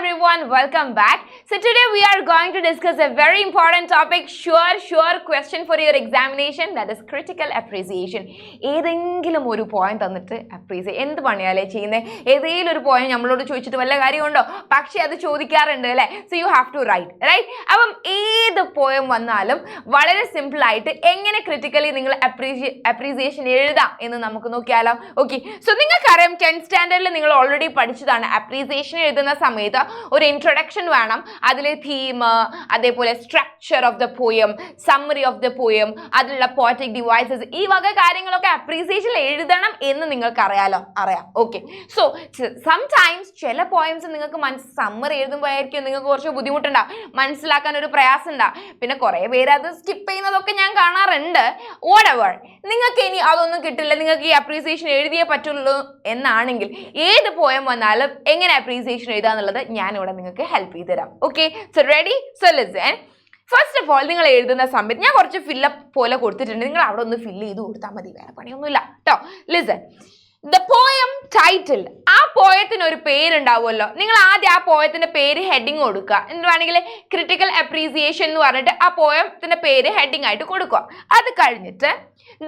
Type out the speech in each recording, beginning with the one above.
everyone, welcome back. So today we are going to discuss a very important topic, sure question for your examination, that is critical appreciation. ഏതെങ്കിലും ഒരു point തന്നിട്ട് appreciate എന്ത് പണിയാലേ ചെയ്യുന്നത്? ഏതെങ്കിലും ഒരു point നമ്മളോട് ചോദിച്ചിട്ട് വല്ല കാര്യമുണ്ടോ? പക്ഷെ അത് ചോദിക്കാറുണ്ട് അല്ലേ? So you have to write. അപ്പം ഏത് പോയം വന്നാലും വളരെ സിമ്പിൾ ആയിട്ട് എങ്ങനെ ക്രിട്ടിക്കലി നിങ്ങൾ അപ്രീസിയേഷൻ എഴുതാം എന്ന് നമുക്ക് നോക്കിയാലോ. ഓക്കെ, സോ നിങ്ങൾക്കറിയാം 10th സ്റ്റാൻഡേർഡിൽ നിങ്ങൾ ഓൾറെഡി പഠിച്ചതാണ്. അപ്രീസിയേഷൻ എഴുതുന്ന സമയത്ത് ഒരു ഇൻട്രൊഡക്ഷൻ വേണം, അതിലെ തീം, അതേപോലെ structure of the poem, summary of the poem, അതിലുള്ള പോയറ്റിക് ഡിവൈസസ്, ഈ വക കാര്യങ്ങളൊക്കെ അപ്രീസിയേഷനിൽ എഴുതണം എന്ന് നിങ്ങൾക്ക് അറിയാം. ഓക്കെ, സോ സംടൈംസ് ചില പോയംസ് നിങ്ങൾക്ക് സമ്മറി എഴുതുമ്പോഴായിരിക്കും നിങ്ങൾക്ക് കുറച്ച് ബുദ്ധിമുട്ടുണ്ടാവും, മനസ്സിലാക്കാൻ ഒരു പ്രയാസം ഉണ്ടാവും. പിന്നെ കുറെ പേര് അത് സ്കിപ്പ് ചെയ്യുന്നതൊക്കെ ഞാൻ കാണാറുണ്ട്. whatever, നിങ്ങൾക്ക് ഇനി അതൊന്നും കിട്ടില്ല, നിങ്ങൾക്ക് ഈ അപ്രീസിയേഷൻ എഴുതിയേ പറ്റുള്ളൂ എന്നാണെങ്കിൽ ഏത് പോയം വന്നാലും എങ്ങനെ അപ്രീസിയേഷൻ എഴുതാന്നുള്ളത് ഞാനിവിടെ നിങ്ങൾക്ക് ഹെൽപ്പ് ചെയ്ത് തരാം. Okay, so ready? So listen. First of all, നിങ്ങൾ എഴുതുന്ന സമയത്ത് ഞാൻ കുറച്ച് ഫില്ലപ്പ് പോലെ കൊടുത്തിട്ടുണ്ട്, നിങ്ങൾ അവിടെ ഒന്ന് ഫില്ല് ചെയ്ത് കൊടുത്താൽ മതി, വേറെ പണിയൊന്നുമില്ല കേട്ടോ. ലിസൺ, ദ പോയം ടൈറ്റിൽ, ആ പോയത്തിന് ഒരു പേരുണ്ടാവുമല്ലോ, നിങ്ങൾ ആദ്യം ആ പോയത്തിന്റെ പേര് ഹെഡിങ് കൊടുക്കുക. എന്തുവാണെങ്കിൽ ക്രിട്ടിക്കൽ അപ്രീസിയേഷൻ എന്ന് പറഞ്ഞിട്ട് ആ പോയത്തിന്റെ പേര് ഹെഡിങ് ആയിട്ട് കൊടുക്കുക. അത് കഴിഞ്ഞിട്ട്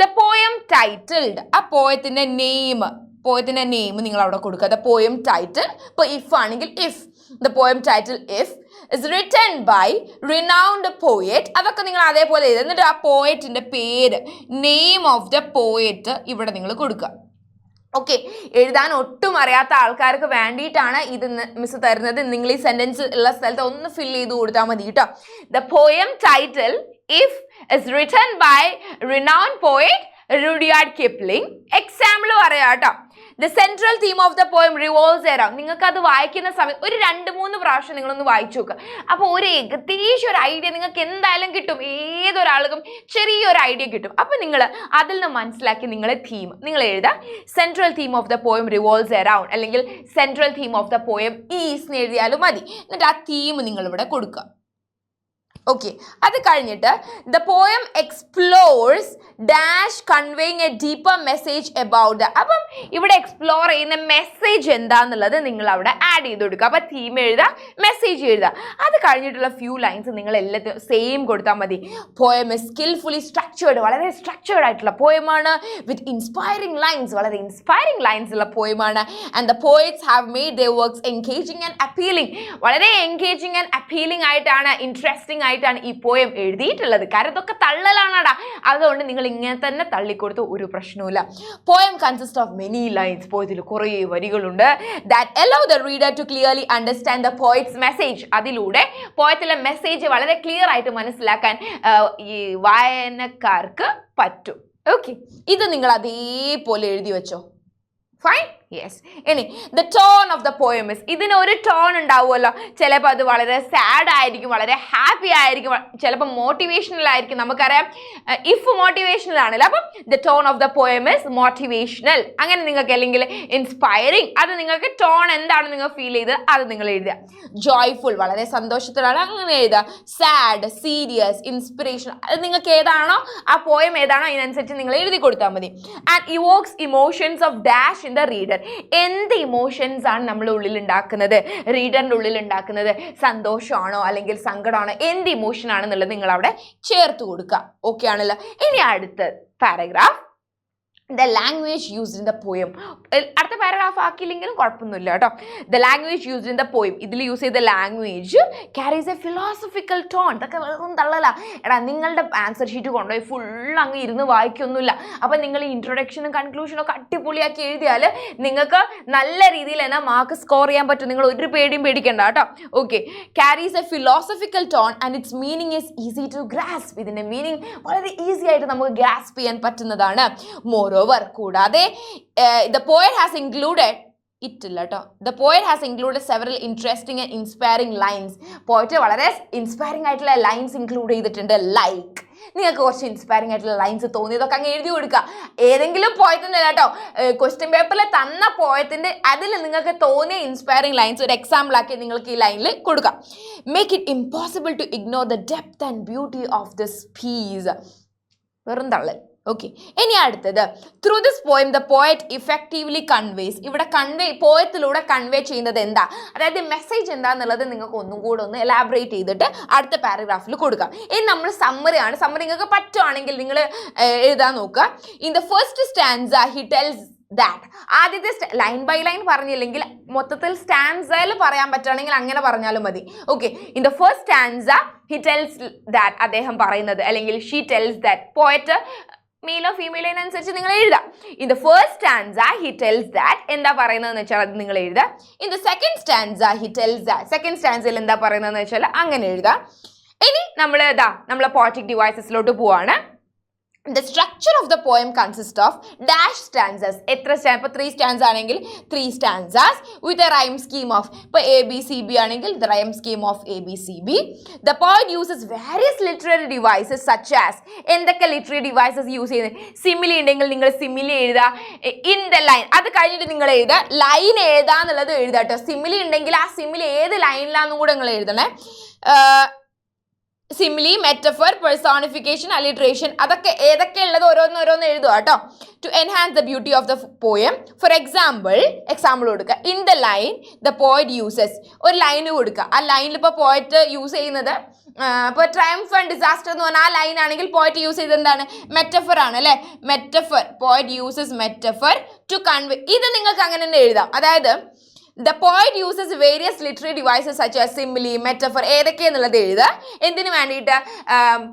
ദ പോയം ടൈറ്റിൽഡ്, ആ പോയത്തിന്റെ നെയിം നിങ്ങൾ അവിടെ കൊടുക്കുക. ദ പോയം ടൈറ്റിൽ, ഇപ്പൊ ഇഫ് ആണെങ്കിൽ if, the poem title if is written by renowned poet, അതൊക്കെ നിങ്ങൾ അതേപോലെ എഴുതുക. എന്നിട്ട് ആ പോയറ്റിന്റെ പേര്, നെയിം ഓഫ് ദ പോയറ്റ് ഇവിടെ നിങ്ങൾ കൊടുക്കുക. ഓക്കെ, എഴുതാൻ ഒട്ടും അറിയാത്ത ആൾക്കാർക്ക് വേണ്ടിയിട്ടാണ് ഇത് മിസ് തരുന്നത്. നിങ്ങൾ ഈ സെന്റൻസ് ഉള്ള സ്ഥലത്ത് ഒന്ന് ഫില്ല് ചെയ്ത് കൊടുത്താൽ മതി കേട്ടോ. The poem title if is written by renowned poet Rudyard Kipling. Example പറയാം കേട്ടോ. The central theme of the poem revolves around. നിങ്ങൾക്ക് അത് വായിക്കുന്ന സമയത്ത് ഒരു 2-3 പ്രാവശ്യം നിങ്ങളൊന്ന് വായിച്ചു നോക്കുക. അപ്പോൾ ഒരു ഏകദേശം ഒരു ഐഡിയ നിങ്ങൾക്ക് എന്തായാലും കിട്ടും, ഏതൊരാൾക്കും ചെറിയൊരു ഐഡിയ കിട്ടും. അപ്പോൾ നിങ്ങൾ അതിൽ നിന്ന് മനസ്സിലാക്കി നിങ്ങളെ തീം നിങ്ങൾ എഴുതുക. Central theme of the poem revolves around, അല്ലെങ്കിൽ central theme of the poem is എന്ന് എഴുതിയാലും മതി. എന്നിട്ട് ആ തീം നിങ്ങളിവിടെ കൊടുക്കുക. ഓക്കെ, അത് കഴിഞ്ഞിട്ട് the poem explores dash conveying a deeper message about the. അപ്പം ഇവിടെ എക്സ്പ്ലോർ ചെയ്യുന്ന മെസ്സേജ് എന്താന്നുള്ളത് നിങ്ങൾ അവിടെ ആഡ് ചെയ്ത് കൊടുക്കുക. അപ്പം തീം എഴുതുക, മെസ്സേജ് എഴുതുക. അത് കഴിഞ്ഞിട്ടുള്ള ഫ്യൂ ലൈൻസ് നിങ്ങൾ എല്ലാത്തിനും സെയിം കൊടുത്താൽ മതി. പോയം ഇസ് സ്കിൽഫുള്ളി സ്ട്രക്ചേർഡ്, വളരെ സ്ട്രക്ചേർഡ് ആയിട്ടുള്ള പോയമാണ്. വിത്ത് ഇൻസ്പയറിംഗ് ലൈൻസ്, വളരെ ഇൻസ്പയറിംഗ് ലൈൻസ് ഉള്ള പോയമാണ്. And the poets have made their works engaging and appealing. വളരെ എൻഗേജിങ് ആൻഡ് അപ്പീലിംഗ് ആയിട്ടാണ്, ഇൻട്രസ്റ്റിംഗ് ആയിട്ടാണ് ഈ പോയം എഴുതിയിട്ടുള്ളത്. കാരണം ഇതൊക്കെ തള്ളലാണടാ, അതുകൊണ്ട് നിങ്ങൾ ഇങ്ങനെ തന്നെ തള്ളിക്കൊടുത്ത് ഒരു പ്രശ്നവുമില്ല. Poem consist of many lines, പോയതിൽ കുറേ വരികളുണ്ട്. That allow the reader to clearly understand the poet's message. അതിലൂടെ പോയത്തിലെ മെസ്സേജ് വളരെ ക്ലിയർ ആയിട്ട് മനസ്സിലാക്കാൻ ഈ വായനക്കാർക്ക് പറ്റും. ഓക്കെ, ഇത് നിങ്ങൾ അതേപോലെ എഴുതി വെച്ചോ. Fine, yes. ഇനി the tone of the poem is, ഇതിനൊരു ടോൺ ഉണ്ടാവുമല്ലോ. ചിലപ്പോൾ അത് വളരെ സാഡ് ആയിരിക്കും, വളരെ ഹാപ്പി ആയിരിക്കും, ചിലപ്പോൾ മോട്ടിവേഷണൽ ആയിരിക്കും. നമുക്കറിയാം ഇഫ് മോട്ടിവേഷണൽ ആണല്ലോ, അപ്പം the tone of the poem is motivational. അങ്ങനെ നിങ്ങൾക്ക് അല്ലെങ്കിൽ ഇൻസ്പയറിങ്, അത് നിങ്ങൾക്ക് ടോൺ എന്താണ് നിങ്ങൾ ഫീൽ ചെയ്ത് അത് നിങ്ങൾ എഴുതുക. ജോയ്ഫുൾ, വളരെ സന്തോഷത്തിലാണ്, അങ്ങനെ എഴുതുക. സാഡ്, സീരിയസ്, ഇൻസ്പിറേഷൻ, അത് നിങ്ങൾക്ക് ഏതാണോ ആ പോയം ഏതാണോ അതിനനുസരിച്ച് നിങ്ങൾ എഴുതി കൊടുത്താൽ മതി. And evokes emotions of dash in the reader. എന്ത് ഇമോഷൻസ് ആണ് നമ്മുടെ ഉള്ളിൽ ഉണ്ടാക്കുന്നത്, റീഡറിന്റെ ഉള്ളിൽ ഉണ്ടാക്കുന്നത്? സന്തോഷമാണോ അല്ലെങ്കിൽ സങ്കടമാണോ, എന്ത് ഇമോഷൻ ആണെന്നുള്ളത് നിങ്ങൾ അവിടെ ചേർത്ത് കൊടുക്കുക. ഓക്കെ ആണല്ലോ. ഇനി അടുത്ത paragraph, the language used in the poem. അടുത്ത പാരഗ്രാഫ് ആക്കിയില്ലെങ്കിലും കുഴപ്പമൊന്നുമില്ല കേട്ടോ. The language used in the poem, ഇതിൽ യൂസ് ചെയ്ത language carries a philosophical tone. ഇതൊക്കെ വെറും തള്ളല. എടാ, നിങ്ങളുടെ ആൻസർ ഷീറ്റ് കൊണ്ടുപോയി ഫുൾ അങ്ങ് ഇരുന്ന് വായിക്കൊന്നുമില്ല. അപ്പം നിങ്ങൾ ഈ ഇൻട്രൊഡക്ഷനും കൺക്ലൂഷനും ഒക്കെ അടിപൊളിയാക്കി എഴുതിയാൽ നിങ്ങൾക്ക് നല്ല രീതിയിൽ തന്നെ മാർക്ക് സ്കോർ ചെയ്യാൻ പറ്റും. നിങ്ങൾ ഒരു പേടിയും പേടിക്കണ്ട കേട്ടോ. Okay, carries a philosophical tone and its meaning is easy to grasp. ഇതിൻ്റെ മീനിങ് വളരെ ഈസി ആയിട്ട് നമുക്ക് ഗ്രാസ്പ് ചെയ്യാൻ പറ്റുന്നതാണ്. കൂടാതെ the poet has included the poet has included several interesting and inspiring lines. Poet വളരെ ഇൻസ്പയറിംഗ് ആയിട്ടുള്ള ലൈൻസ് ഇൻക്ലൂഡ് ചെയ്തിട്ടുണ്ട്. ലൈക്ക്, നിങ്ങൾക്ക് കുറച്ച് ഇൻസ്പയറിംഗ് ആയിട്ടുള്ള ലൈൻസ് തോന്നിയതൊക്കെ അങ്ങ് എഴുതി കൊടുക്കുക. ഏതെങ്കിലും പോയത്തിൻ്റെ കേട്ടോ, ക്വസ്റ്റ്യൻ പേപ്പറിൽ തന്ന പോയത്തിൻ്റെ അതിൽ നിങ്ങൾക്ക് തോന്നിയ ഇൻസ്പയറിംഗ് ലൈൻസ് ഒരു എക്സാമ്പിൾ ആക്കി നിങ്ങൾക്ക് ഈ ലൈനിൽ കൊടുക്കാം. Make it impossible to ignore the depth and beauty of this piece. വെറും തള്ളൽ. ഓക്കെ, ഇനി അടുത്തത് through this poem the poet effectively conveys. ഇവിടെ പോയത്തിലൂടെ കൺവേ ചെയ്യുന്നത് എന്താ, അതായത് മെസ്സേജ് എന്താന്നുള്ളത് നിങ്ങൾക്ക് ഒന്നും കൂടെ ഒന്ന് എലാബറേറ്റ് ചെയ്തിട്ട് അടുത്ത പാരഗ്രാഫിൽ കൊടുക്കാം. ഇനി നമ്മൾ സമ്മറിയാണ്. സമ്മറി നിങ്ങൾക്ക് പറ്റുവാണെങ്കിൽ നിങ്ങൾ എഴുതാൻ നോക്കുക. In the first stanza he tells that. ആദ്യത്തെ ലൈൻ ബൈ ലൈൻ പറഞ്ഞില്ലെങ്കിൽ മൊത്തത്തിൽ സ്റ്റാൻസയിൽ പറയാൻ പറ്റുകയാണെങ്കിൽ അങ്ങനെ പറഞ്ഞാലും മതി. Okay, in the first stanza he tells that, അദ്ദേഹം പറയുന്നത്, അല്ലെങ്കിൽ ഷീ ടെൽസ് ദാറ്റ്. പോയറ്റ് മെയിലോ ഫീമെയിലോ അനുസരിച്ച് നിങ്ങൾ എഴുതാം. In the first stanza he tells that എന്താ പറയുന്നതെന്ന് വെച്ചാൽ അത് നിങ്ങൾ എഴുതാം. In the second stanza he tells that, second സ്റ്റാൻസയിൽ എന്താ പറയുന്നതെന്ന് വെച്ചാൽ അങ്ങനെ എഴുതാം. ഇനി നമ്മളെ പോയറ്റിക് ഡിവൈസസിലോട്ട് പോവാണ്. The structure of the poem consists of dash stanzas. എത്ര സ്റ്റാൻസ്? ഇപ്പോൾ 3 stanzas ആണെങ്കിൽ 3 stanzas with a rhyme scheme of, ഇപ്പോൾ ABCB ആണെങ്കിൽ the rhyme scheme of ABCB. The poet uses various literary devices such as, എന്തൊക്കെ literary devices use ചെയ്യുന്നത്? Simile ഉണ്ടെങ്കിൽ നിങ്ങൾ simile എഴുതുക. ഇൻ ദ ലൈൻ, അത് കഴിഞ്ഞിട്ട് നിങ്ങൾ എഴുതുക. ലൈൻ ഏതാന്നുള്ളത് എഴുതുക കേട്ടോ. സിമിലി ഉണ്ടെങ്കിൽ ആ സിമിലി ഏത് ലൈനിലാണെന്നും കൂടെ നിങ്ങൾ എഴുതണേ. സിമിലി, മെറ്റഫർ, പെർസോണിഫിക്കേഷൻ, അലിട്രേഷൻ, അതൊക്കെ ഏതൊക്കെ ഉള്ളത് ഓരോന്ന് എഴുതുക കേട്ടോ. To enhance the beauty of the poem. For example കൊടുക്കുക. In the line the poet uses, ഒരു ലൈന് കൊടുക്കുക. ആ ലൈനിൽ ഇപ്പോൾ പോയറ്റ് യൂസ് ചെയ്യുന്നത് ഇപ്പോൾ ട്രയംഫ് ആൻഡ് ഡിസാസ്റ്റർ എന്ന് പറഞ്ഞാൽ ആ ലൈൻ ആണെങ്കിൽ പോയറ്റ് യൂസ് ചെയ്ത് എന്താണ്? മെറ്റഫർ ആണ് അല്ലേ? Metaphor, poet uses metaphor to convey. ഇത് നിങ്ങൾക്ക് അങ്ങനെ തന്നെ എഴുതാം. അതായത് the poet uses various literary devices such as simile, metaphor, ഏതൊക്കെയെന്നുള്ളത് എഴുതുക. എന്തിനു വേണ്ടിയിട്ട്?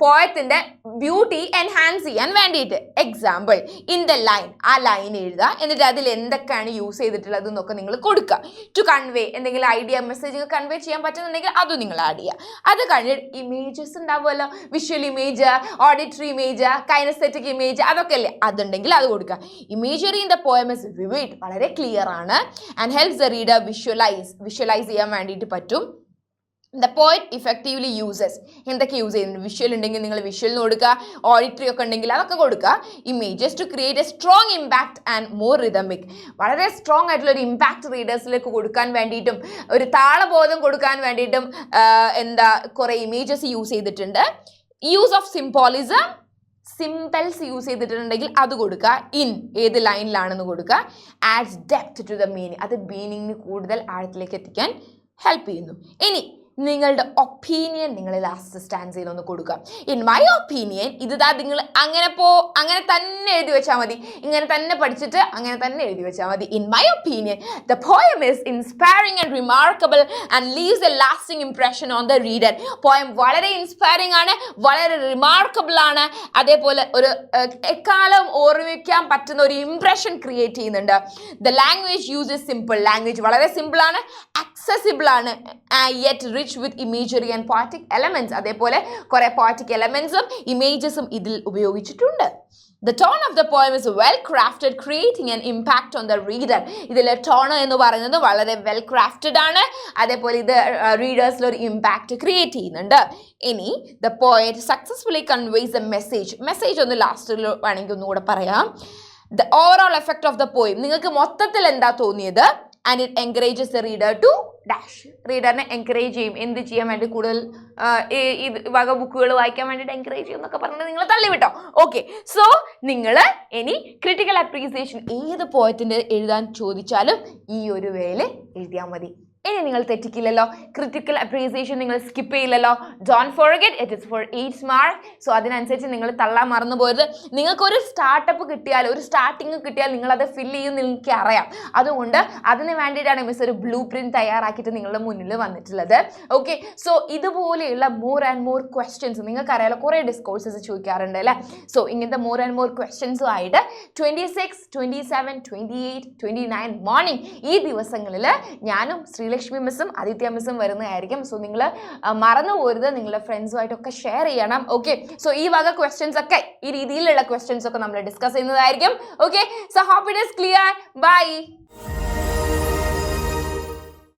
പോയത്തിൻ്റെ ബ്യൂട്ടി എൻഹാൻസ് ചെയ്യാൻ വേണ്ടിയിട്ട്. എക്സാമ്പിൾ, ഇൻ ദ ലൈൻ, ആ ലൈൻ എഴുതുക. എന്നിട്ട് അതിൽ എന്തൊക്കെയാണ് യൂസ് ചെയ്തിട്ടുള്ളത് എന്നൊക്കെ നിങ്ങൾ കൊടുക്കുക. ടു കൺവേ, എന്തെങ്കിലും ഐഡിയ മെസ്സേജ് കൺവേ ചെയ്യാൻ പറ്റുന്നുണ്ടെങ്കിൽ അതും നിങ്ങൾ ആഡ് ചെയ്യുക. അത് കഴിഞ്ഞിട്ട് ഇമേജസ് ഉണ്ടാവുമല്ലോ, visual image, auditory image, kinaesthetic image, അതൊക്കെ അല്ലേ, അതുണ്ടെങ്കിൽ അത് കൊടുക്കുക. Imagery in the poem is vivid, വളരെ ക്ലിയർ ആണ്. And helps the reader visualise ചെയ്യാൻ വേണ്ടിയിട്ട് പറ്റും. ദ പോയറ്റ് ഇഫക്റ്റീവ്ലി യൂസസ്, എന്തൊക്കെ യൂസ് ചെയ്യുന്നുണ്ട്? വിഷ്വൽ ഉണ്ടെങ്കിൽ നിങ്ങൾ വിഷ്വലിന് കൊടുക്കുക. ഓഡിറ്ററി ഒക്കെ ഉണ്ടെങ്കിൽ അതൊക്കെ കൊടുക്കുക. Images to create a strong impact and more rhythmic, വളരെ സ്ട്രോങ് ആയിട്ടുള്ള ഒരു ഇമ്പാക്ട് റീഡേഴ്സിലേക്ക് കൊടുക്കാൻ വേണ്ടിയിട്ടും ഒരു താളബോധം കൊടുക്കാൻ വേണ്ടിയിട്ടും കുറേ ഇമേജസ് യൂസ് ചെയ്തിട്ടുണ്ട്. Use of symbolism, symbols use ചെയ്തിട്ടുണ്ടെങ്കിൽ അത് കൊടുക്കുക. ഇൻ, ഏത് ലൈനിലാണെന്ന് കൊടുക്കുക. Adds depth to the meaning, അത് മീനിങ്ങിന് കൂടുതൽ ആഴത്തിലേക്ക് എത്തിക്കാൻ ഹെൽപ്പ് ചെയ്യുന്നു. ഇനി നിങ്ങളുടെ ഒപ്പീനിയൻ നിങ്ങൾ ലാസ്റ്റ് സ്റ്റാൻസയിൽ ഒന്ന് കൊടുക്കുക. ഇൻ മൈ ഒപ്പീനിയൻ, നിങ്ങൾ അങ്ങനെ തന്നെ എഴുതി വെച്ചാൽ മതി. ഇങ്ങനെ തന്നെ പഠിച്ചിട്ട് അങ്ങനെ തന്നെ എഴുതി വെച്ചാൽ മതി. In my opinion the poem is inspiring and remarkable and leaves A lasting impression on the reader. Poem വളരെ ഇൻസ്പയറിംഗ് ആണ്, വളരെ റിമാർക്കബിൾ ആണ്, അതേപോലെ ഒരു എക്കാലം ഓർമ്മിക്കാൻ പറ്റുന്ന ഒരു ഇംപ്രഷൻ ക്രിയേറ്റ് ചെയ്യുന്നുണ്ട്. The language use is simple, language വളരെ സിമ്പിൾ ആണ്, accessible ആണ്, yet rich with imagery and poetic elements. അതേപോലെ കുറെ poetic elementsഉം ഇമേജസും ഇതിൽ ഉപയോഗിച്ചിട്ടുണ്ട്. The tone of the poem is well crafted, creating an impact on the reader. ഇതിലെ tone എന്ന് പറയുന്നത് വളരെ വെൽ ക്രാഫ്റ്റഡ് ആണ്, അതേപോലെ ഇത് റീഡേഴ്സിൽ ഒരു ഇമ്പാക്റ്റ് ക്രിയേറ്റ് ചെയ്യുന്നുണ്ട്. ഇനി the poet successfully conveys a message ഒന്ന് ലാസ്റ്റിൽ വേണമെങ്കിൽ ഒന്നുകൂടെ പറയാം. The overall effect of the poem, നിങ്ങൾക്ക് മൊത്തത്തിൽ എന്താ തോന്നിയത്? And it encourages the reader to dash. റീഡറിനെ എൻകറേജ് ചെയ്യും. എന്ത് ചെയ്യാൻ വേണ്ടി? കൂടുതൽ ഇത് വക ബുക്കുകൾ വായിക്കാൻ വേണ്ടിയിട്ട് എൻകറേജ് ചെയ്യും എന്നൊക്കെ പറഞ്ഞിട്ട് നിങ്ങൾ തള്ളിവിട്ടോ. ഓക്കെ, സോ നിങ്ങൾ ഇനി ക്രിട്ടിക്കൽ അപ്രീസിയേഷൻ ഏത് പോയത്തിൻ്റെ എഴുതാൻ ചോദിച്ചാലും ഈ ഒരു വേയിൽ എഴുതിയാൽ മതി. ഇനി നിങ്ങൾ തെറ്റിക്കില്ലല്ലോ, ക്രിട്ടിക്കൽ അപ്രീസിയേഷൻ നിങ്ങൾ സ്കിപ്പ് ചെയ്യില്ലല്ലോ. Don't forget, it is for 8 mark. So അതിനനുസരിച്ച് നിങ്ങൾ തള്ളാൻ മറന്നു പോയത്. നിങ്ങൾക്കൊരു സ്റ്റാർട്ടപ്പ് കിട്ടിയാൽ, ഒരു സ്റ്റാർട്ടിങ് കിട്ടിയാൽ നിങ്ങളത് ഫില്ല് ചെയ്യും, നിങ്ങൾക്ക് അറിയാം. അതുകൊണ്ട് അതിന് വേണ്ടിയിട്ടാണ് മിസ് ഒരു ബ്ലൂ പ്രിന്റ് തയ്യാറാക്കിയിട്ട് നിങ്ങളുടെ മുന്നിൽ വന്നിട്ടുള്ളത്. ഓക്കെ, സോ ഇതുപോലെയുള്ള മോർ ആൻഡ് മോർ ക്വസ്റ്റ്യൻസ് നിങ്ങൾക്കറിയാലോ, കുറേ ഡിസ്കോഴ്സസ് ചോദിക്കാറുണ്ട് അല്ലേ. സോ ഇങ്ങനത്തെ മോർ ആൻഡ് മോർ ക്വസ്റ്റ്യൻസും ആയിട്ട് 26, 27, 28, 29 മോർണിംഗ് ഈ ദിവസങ്ങളിൽ ഞാനും ശ്രീലക്ഷ്മി മിസ്സും ആദിത്യ മിസ്സും വരുന്നതായിരിക്കും. സോ നിങ്ങൾ മറന്നു പോരുത്, നിങ്ങളുടെ ഫ്രണ്ട്സുമായിട്ടൊക്കെ ഷെയർ ചെയ്യണം. ഓക്കെ, സോ ഈ വക ക്വസ്റ്റ്യൻസ് ഒക്കെ, ഈ രീതിയിലുള്ള ക്വസ്റ്റ്യൻസ് ഒക്കെ നമ്മൾ ഡിസ്കസ് ചെയ്യുന്നതായിരിക്കും. Okay, so hope it is clear. By.